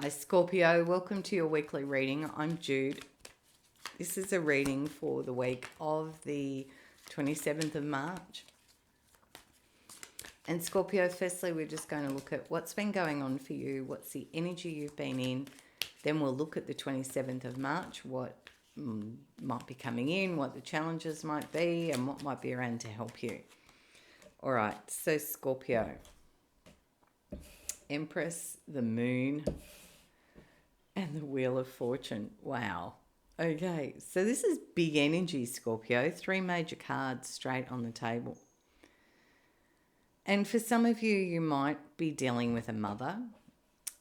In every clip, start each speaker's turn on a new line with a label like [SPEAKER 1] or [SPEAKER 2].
[SPEAKER 1] Hi Scorpio, welcome to your weekly reading. I'm Jude. This is a reading for the week of the 27th of March. And Scorpio, firstly, we're just going to look at what's been going on for you, what's the energy you've been in. Then we'll look at the 27th of March, what might be coming in, what the challenges might be, and what might be around to help you. All right, so Scorpio, Empress, the Moon, and the Wheel of Fortune. Wow. Okay, so this is big energy, Scorpio. 3 major cards straight on the table. And for some of you, you might be dealing with a mother,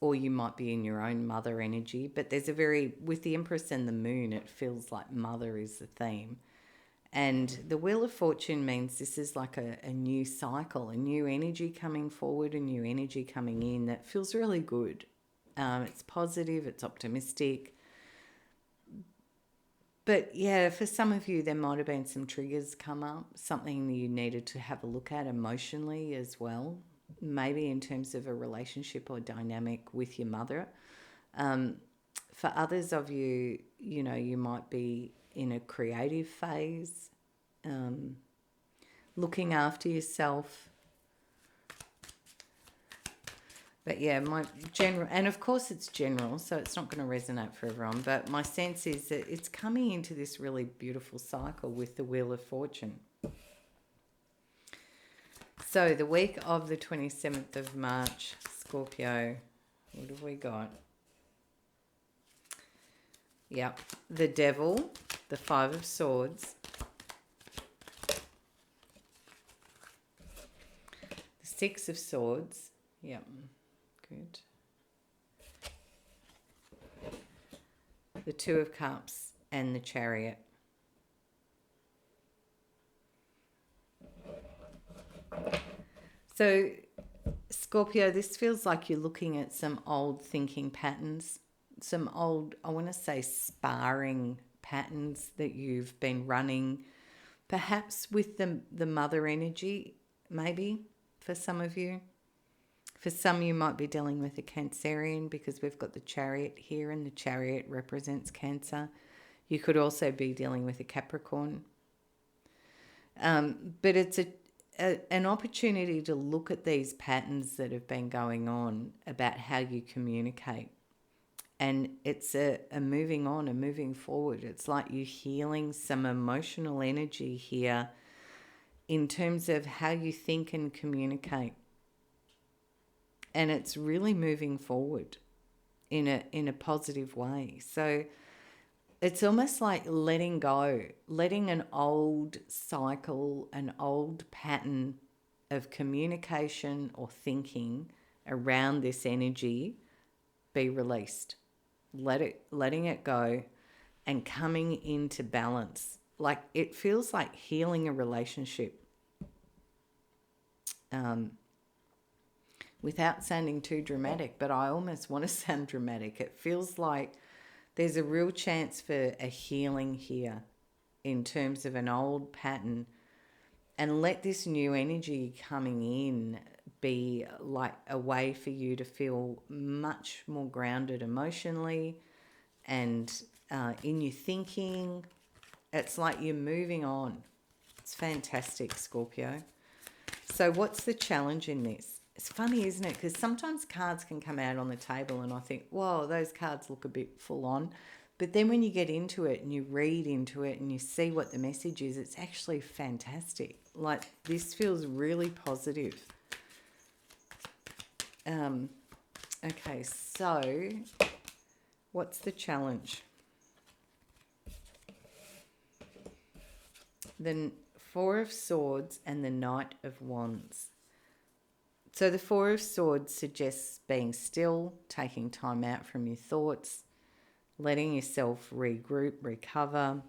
[SPEAKER 1] or you might be in your own mother energy. But there's with the Empress and the Moon, it feels like mother is the theme. And the Wheel of Fortune means this is like a new cycle, a new energy coming forward, a new energy coming in that feels really good. It's positive, it's optimistic. But yeah, for some of you, there might have been some triggers come up, something that you needed to have a look at emotionally as well, maybe in terms of a relationship or dynamic with your mother. For others of you, you know, you might be in a creative phase, looking after yourself. But yeah, my general, and of course it's general, so it's not going to resonate for everyone, but my sense is that it's coming into this really beautiful cycle with the Wheel of Fortune. So the week of the 27th of March, Scorpio, what have we got? Yep, the Devil, the 5 of Swords, the 6 of Swords, yep. Good. The 2 of Cups and the Chariot. So, Scorpio, this feels like you're looking at some old thinking patterns, some old, I want to say, sparring patterns that you've been running, perhaps with the mother energy, maybe, for some of you. For some, you might be dealing with a Cancerian because we've got the Chariot here and the Chariot represents Cancer. You could also be dealing with a Capricorn. But it's an opportunity to look at these patterns that have been going on about how you communicate. And it's a moving on, a moving forward. It's like you're healing some emotional energy here in terms of how you think and communicate. And it's really moving forward in a positive way. So it's almost like letting go, letting an old cycle, an old pattern of communication or thinking around this energy be released. Letting it go and coming into balance. Like it feels like healing a relationship. Without sounding too dramatic, but I almost want to sound dramatic. It feels like there's a real chance for a healing here in terms of an old pattern, and let this new energy coming in be like a way for you to feel much more grounded emotionally and in your thinking. It's like you're moving on. It's fantastic, Scorpio. So what's the challenge in this? It's funny, isn't it? Because sometimes cards can come out on the table and I think, whoa, those cards look a bit full on. But then when you get into it and you read into it and you see what the message is, it's actually fantastic. Like this feels really positive. Okay, so what's the challenge? The 4 of Swords and the Knight of Wands. So the 4 of Swords suggests being still, taking time out from your thoughts, letting yourself regroup, recover.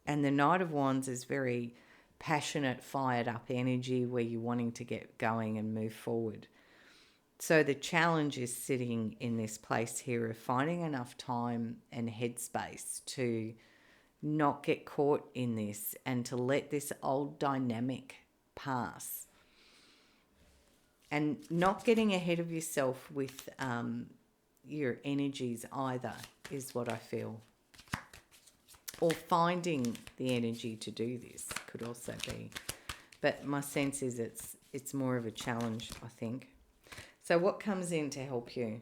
[SPEAKER 1] And the Knight of Wands is very passionate, fired up energy where you're wanting to get going and move forward. So the challenge is sitting in this place here of finding enough time and headspace to not get caught in this and to let this old dynamic pass. And not getting ahead of yourself with your energies either, is what I feel. Or finding the energy to do this could also be. But my sense is it's more of a challenge, I think. So what comes in to help you?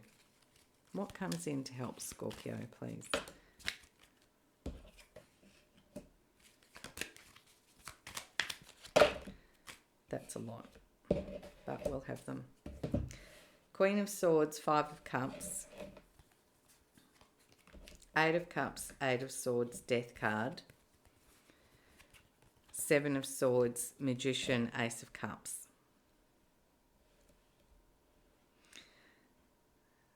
[SPEAKER 1] What comes in to help Scorpio, please? That's a lot, but we'll have them. Queen of Swords, Five of Cups, Eight of Cups, Eight of Swords, Death card, Seven of Swords, Magician, Ace of Cups.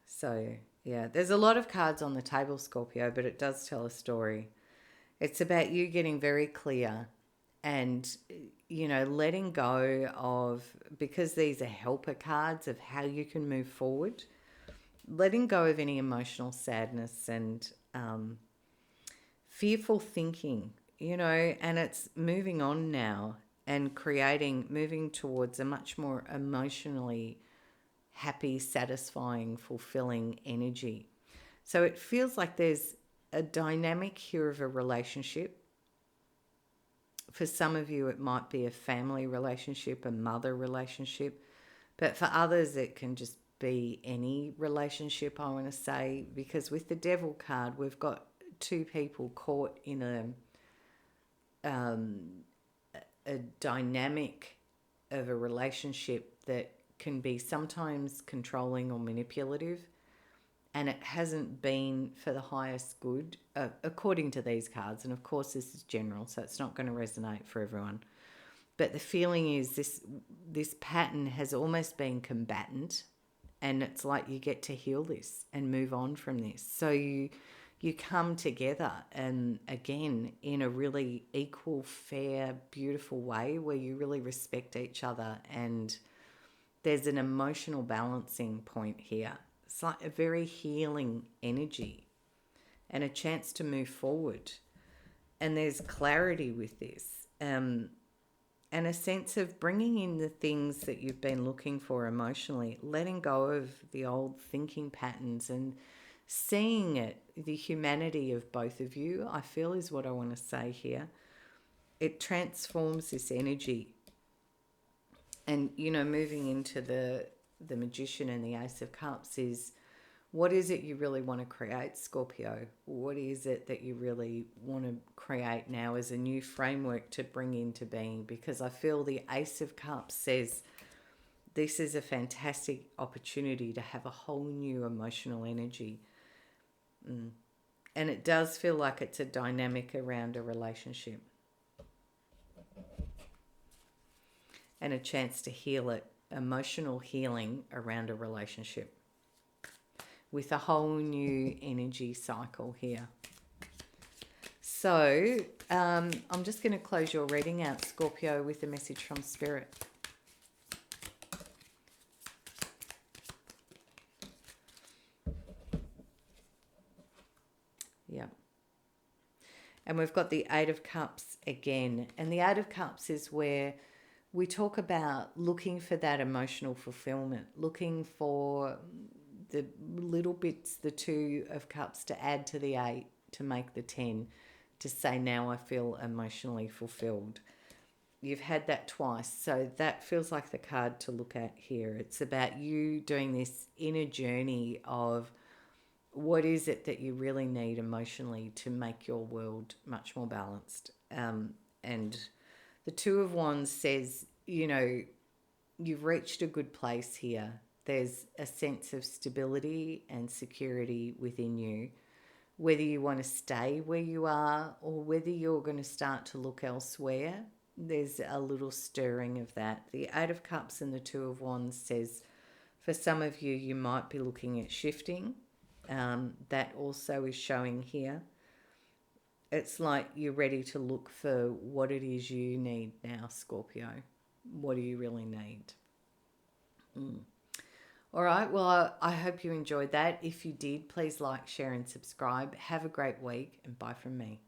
[SPEAKER 1] So, yeah, there's a lot of cards on the table, Scorpio, but it does tell a story. It's about you getting very clear and, you know, letting go of, because these are helper cards of how you can move forward, letting go of any emotional sadness and fearful thinking, you know, and it's moving on now and moving towards a much more emotionally happy, satisfying, fulfilling energy. So it feels like there's a dynamic here of a relationship. For some of you, it might be a family relationship, a mother relationship. But for others, it can just be any relationship, I want to say. Because with the Devil card, we've got two people caught in a dynamic of a relationship that can be sometimes controlling or manipulative. And it hasn't been for the highest good, according to these cards. And of course, this is general, so it's not going to resonate for everyone. But the feeling is this pattern has almost been combatant, and it's like you get to heal this and move on from this. So you come together, and again, in a really equal, fair, beautiful way where you really respect each other, and there's an emotional balancing point here. It's like a very healing energy and a chance to move forward. And there's clarity with this. And a sense of bringing in the things that you've been looking for emotionally, letting go of the old thinking patterns and seeing it, the humanity of both of you, I feel is what I want to say here. It transforms this energy. And, you know, moving into the Magician and the Ace of Cups is, what is it you really want to create, Scorpio? What is it that you really want to create now as a new framework to bring into being? Because I feel the Ace of Cups says this is a fantastic opportunity to have a whole new emotional energy. And it does feel like it's a dynamic around a relationship. And a chance to heal it, emotional healing around a relationship with a whole new energy cycle here. So I'm just going to close your reading out, Scorpio, with a message from Spirit. Yeah. And we've got the Eight of Cups again. And the Eight of Cups is where we talk about looking for that emotional fulfillment, looking for the little bits, the Two of Cups to add to the Eight, to make the 10, to say, now I feel emotionally fulfilled. You've had that twice, so that feels like the card to look at here. It's about you doing this inner journey of what is it that you really need emotionally to make your world much more balanced. And the Two of Wands says, you know, you've reached a good place here. There's a sense of stability and security within you. Whether you want to stay where you are or whether you're going to start to look elsewhere, there's a little stirring of that. The Eight of Cups and the Two of Wands says, for some of you, you might be looking at shifting. That also is showing here. It's like you're ready to look for what it is you need now, Scorpio. What do you really need? All right, well, I hope you enjoyed that. If you did, please like, share and subscribe. Have a great week, and bye from me.